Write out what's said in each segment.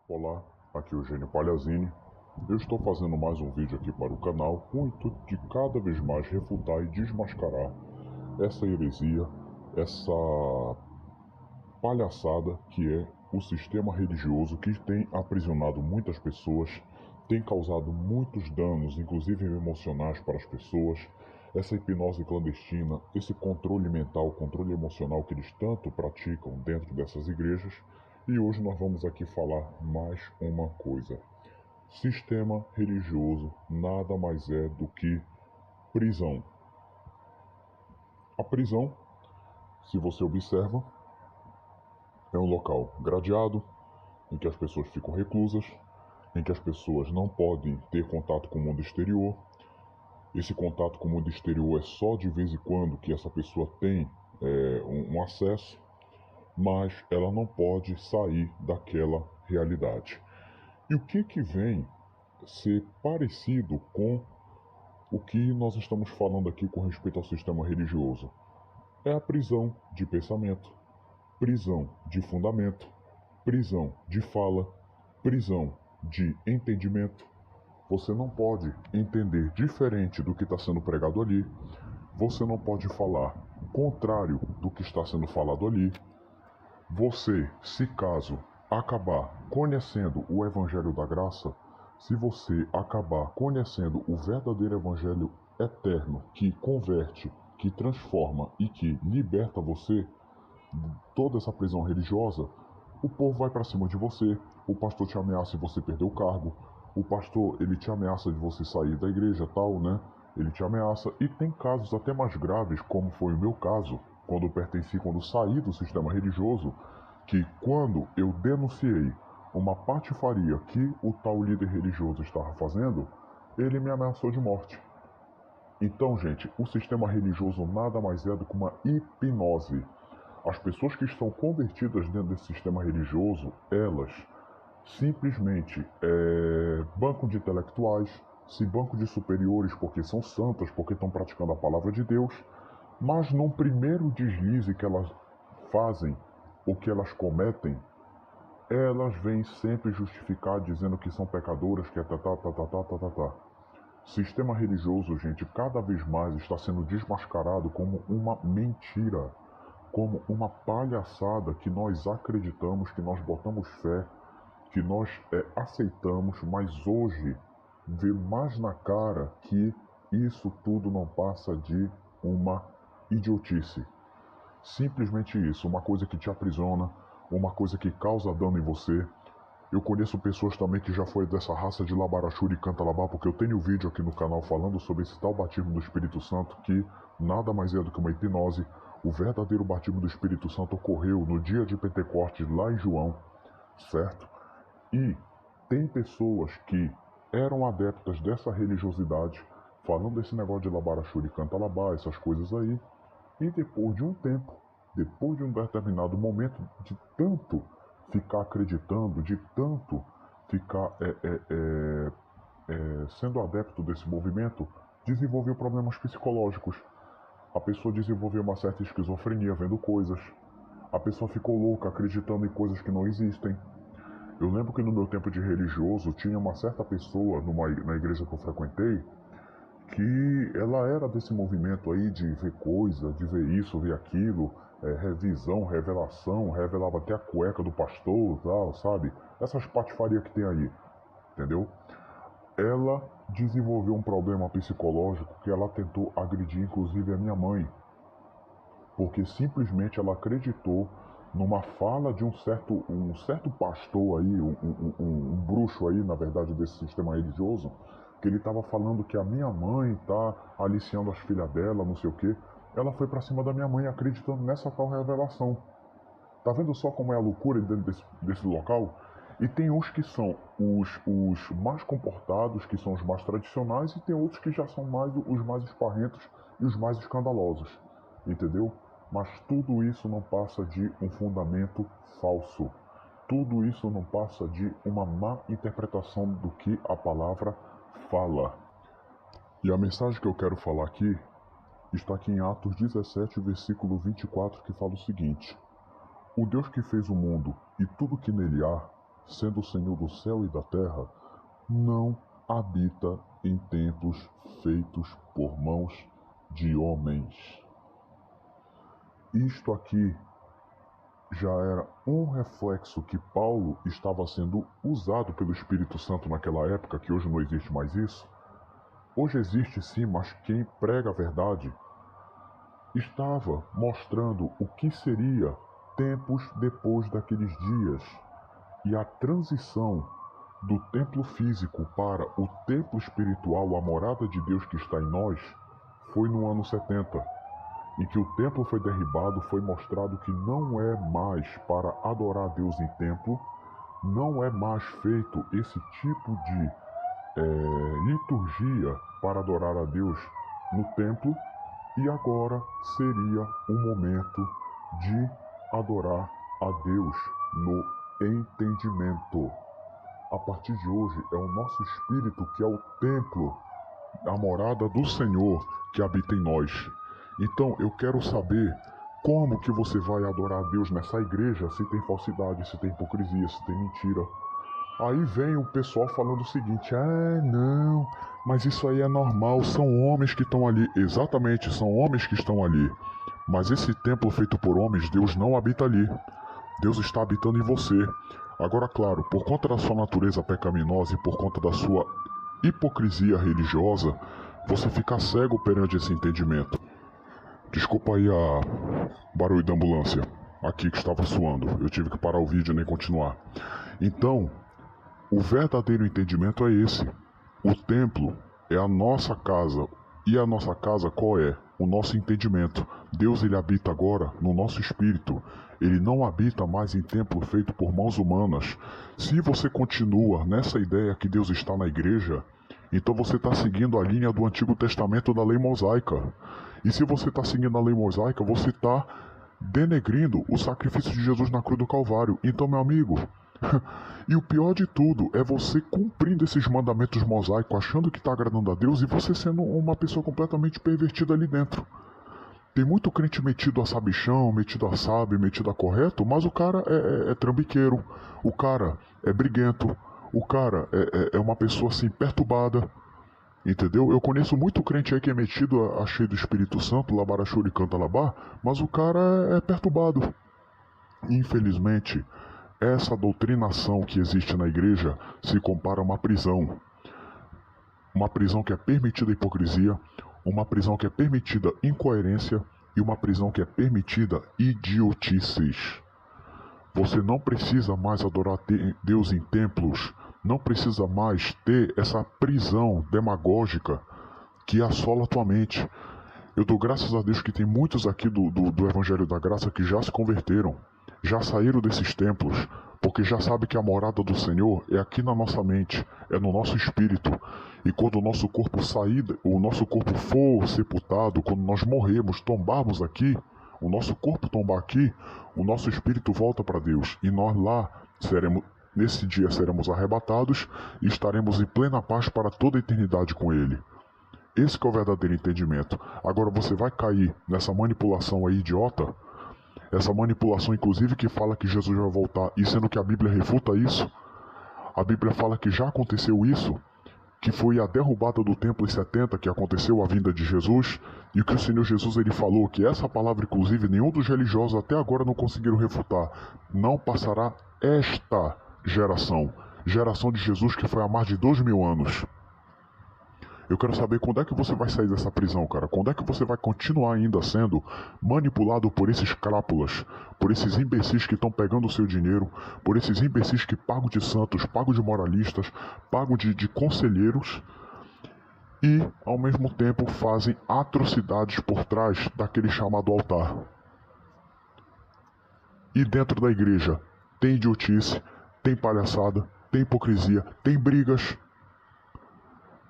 Olá, aqui é o Eugênio Palhazini. Eu estou fazendo mais um vídeo aqui para o canal com o intuito de cada vez mais refutar e desmascarar essa heresia, essa palhaçada que é o sistema religioso que tem aprisionado muitas pessoas, tem causado muitos danos, inclusive emocionais para as pessoas. Essa hipnose clandestina, esse controle mental, controle emocional que eles tanto praticam dentro dessas igrejas. E hoje nós vamos aqui falar mais uma coisa. Sistema religioso nada mais é do que prisão. A prisão, se você observa, é um local gradeado, em que as pessoas ficam reclusas, em que as pessoas não podem ter contato com o mundo exterior. Esse contato com o mundo exterior é só de vez em quando que essa pessoa tem um acesso, mas ela não pode sair daquela realidade. E o que vem ser parecido com o que nós estamos falando aqui com respeito ao sistema religioso? É a prisão de pensamento, prisão de fundamento, prisão de fala, prisão de entendimento. Você não pode entender diferente do que está sendo pregado ali. Você não pode falar contrário do que está sendo falado ali. Você, se caso acabar conhecendo o Evangelho da Graça, se você acabar conhecendo o verdadeiro Evangelho eterno que converte, que transforma e que liberta você de toda essa prisão religiosa, o povo vai para cima de você, o pastor te ameaça e você perder o cargo, o pastor ele te ameaça de você sair da igreja, tal, né? Ele te ameaça e tem casos até mais graves, como foi o meu caso, quando saí do sistema religioso, que quando eu denunciei uma patifaria que o tal líder religioso estava fazendo, ele me ameaçou de morte. Então, gente, o sistema religioso nada mais é do que uma hipnose. As pessoas que estão convertidas dentro desse sistema religioso, elas simplesmente banco de intelectuais, se banco de superiores porque são santas, porque estão praticando a palavra de Deus, mas num primeiro deslize que elas fazem, o que elas cometem, elas vêm sempre justificar dizendo que são pecadoras, que é tá. Sistema religioso, gente, cada vez mais está sendo desmascarado como uma mentira, como uma palhaçada que nós acreditamos, que nós botamos fé, que nós aceitamos, mas hoje vê mais na cara que isso tudo não passa de uma idiotice. Simplesmente isso, uma coisa que te aprisiona, uma coisa que causa dano em você. Eu conheço pessoas também que já foi dessa raça de Labarachuri e Cantalabá, porque eu tenho vídeo aqui no canal falando sobre esse tal batismo do Espírito Santo, que nada mais é do que uma hipnose. O verdadeiro batismo do Espírito Santo ocorreu no dia de Pentecostes, lá em João, certo? E tem pessoas que eram adeptas dessa religiosidade, falando desse negócio de Labarachuri e Cantalabá, essas coisas aí, e depois de um tempo, depois de um determinado momento, de tanto ficar acreditando, de tanto ficar sendo adepto desse movimento, desenvolveu problemas psicológicos. A pessoa desenvolveu uma certa esquizofrenia vendo coisas. A pessoa ficou louca acreditando em coisas que não existem. Eu lembro que no meu tempo de religioso tinha uma certa pessoa na igreja que eu frequentei que ela era desse movimento aí de ver coisa, de ver isso, ver aquilo, revisão, revelação, revelava até a cueca do pastor, tal, sabe? Essas patifarias que tem aí, entendeu? Ela desenvolveu um problema psicológico que ela tentou agredir inclusive a minha mãe, porque simplesmente ela acreditou numa fala de um certo pastor aí, um bruxo aí, na verdade, desse sistema religioso, que ele estava falando que a minha mãe tá aliciando as filhas dela, não sei o quê. Ela foi para cima da minha mãe acreditando nessa tal revelação. Tá vendo só como é a loucura dentro desse local? E tem uns que são os mais comportados, que são os mais tradicionais, e tem outros que já são mais os mais esparrentos e os mais escandalosos. Entendeu? Mas tudo isso não passa de um fundamento falso. Tudo isso não passa de uma má interpretação do que a palavra fala. E a mensagem que eu quero falar aqui está aqui em Atos 17, versículo 24, que fala o seguinte: O Deus que fez o mundo e tudo que nele há sendo o Senhor do céu e da terra, não habita em templos feitos por mãos de homens. Isto aqui já era um reflexo que Paulo estava sendo usado pelo Espírito Santo naquela época, que hoje não existe mais isso. Hoje existe sim, mas quem prega a verdade estava mostrando o que seria tempos depois daqueles dias. E a transição do templo físico para o templo espiritual, a morada de Deus que está em nós, foi no ano 70. Em que o templo foi derribado, foi mostrado que não é mais para adorar a Deus em templo, não é mais feito esse tipo de liturgia para adorar a Deus no templo, e agora seria o momento de adorar a Deus no entendimento. A partir de hoje é o nosso espírito que é o templo, a morada do Senhor que habita em nós. Então eu quero saber como que você vai adorar a Deus nessa igreja se tem falsidade, se tem hipocrisia, se tem mentira. Aí vem o pessoal falando o seguinte: não, mas isso aí é normal, são homens que estão ali. Exatamente, são homens que estão ali. Mas esse templo feito por homens, Deus não habita ali. Deus está habitando em você. Agora, claro, por conta da sua natureza pecaminosa e por conta da sua hipocrisia religiosa, você fica cego perante esse entendimento. Desculpa aí a barulho da ambulância, aqui que estava suando. Eu tive que parar o vídeo e nem continuar. Então, o verdadeiro entendimento é esse. O templo é a nossa casa. E a nossa casa qual é? O nosso entendimento. Deus, ele habita agora no nosso espírito. Ele não habita mais em templo feito por mãos humanas. Se você continua nessa ideia que Deus está na igreja, então você está seguindo a linha do Antigo Testamento da lei mosaica. E se você está seguindo a lei mosaica, você está denegrindo o sacrifício de Jesus na cruz do Calvário. Então, meu amigo, e o pior de tudo é você cumprindo esses mandamentos mosaicos, achando que está agradando a Deus, e você sendo uma pessoa completamente pervertida ali dentro. Tem muito crente metido a sabichão, metido a sábio, metido a correto, mas o cara é trambiqueiro, o cara é briguento, o cara é uma pessoa assim perturbada, entendeu? Eu conheço muito crente aí que é metido a cheio do Espírito Santo, labarachuri canta labá, mas o cara é perturbado. Infelizmente, essa doutrinação que existe na igreja se compara a uma prisão. Uma prisão que é permitida a hipocrisia, uma prisão que é permitida incoerência e uma prisão que é permitida idiotices. Você não precisa mais adorar Deus em templos, não precisa mais ter essa prisão demagógica que assola a tua mente. Eu dou graças a Deus que tem muitos aqui do Evangelho da Graça que já se converteram, já saíram desses templos, porque já sabe que a morada do Senhor é aqui na nossa mente, é no nosso espírito. E quando o nosso corpo sair, o nosso corpo for sepultado, quando nós morrermos, tombarmos aqui, o nosso corpo tombar aqui, o nosso espírito volta para Deus. E nós lá nesse dia seremos arrebatados e estaremos em plena paz para toda a eternidade com Ele. Esse que é o verdadeiro entendimento. Agora você vai cair nessa manipulação aí idiota, essa manipulação inclusive que fala que Jesus vai voltar, e sendo que a Bíblia refuta isso. A Bíblia fala que já aconteceu isso, que foi a derrubada do templo em 70, que aconteceu a vinda de Jesus, e que o Senhor Jesus ele falou que essa palavra inclusive nenhum dos religiosos até agora não conseguiram refutar. Não passará esta geração de Jesus que foi há mais de 2000 anos. Eu quero saber quando é que você vai sair dessa prisão, cara. Quando é que você vai continuar ainda sendo manipulado por esses crápulas, por esses imbecis que estão pegando o seu dinheiro, por esses imbecis que pagam de santos, pagam de moralistas, pagam de conselheiros e, ao mesmo tempo, fazem atrocidades por trás daquele chamado altar. E dentro da igreja tem idiotice, tem palhaçada, tem hipocrisia, tem brigas.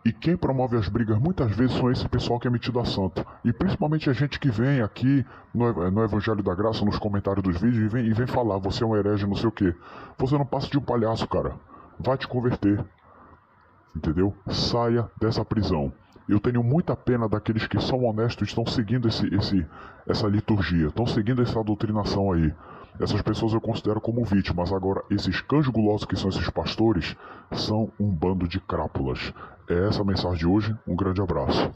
E quem promove as brigas muitas vezes são esse pessoal que é metido a santo. E principalmente a gente que vem aqui no Evangelho da Graça, nos comentários dos vídeos, e vem falar, você é um herege, não sei o quê. Você não passa de um palhaço, cara. Vai te converter. Entendeu? Saia dessa prisão. Eu tenho muita pena daqueles que são honestos e estão seguindo essa liturgia, estão seguindo essa doutrinação aí. Essas pessoas eu considero como vítimas. Agora, esses cães gulosos que são esses pastores são um bando de crápulas. É essa a mensagem de hoje. Um grande abraço.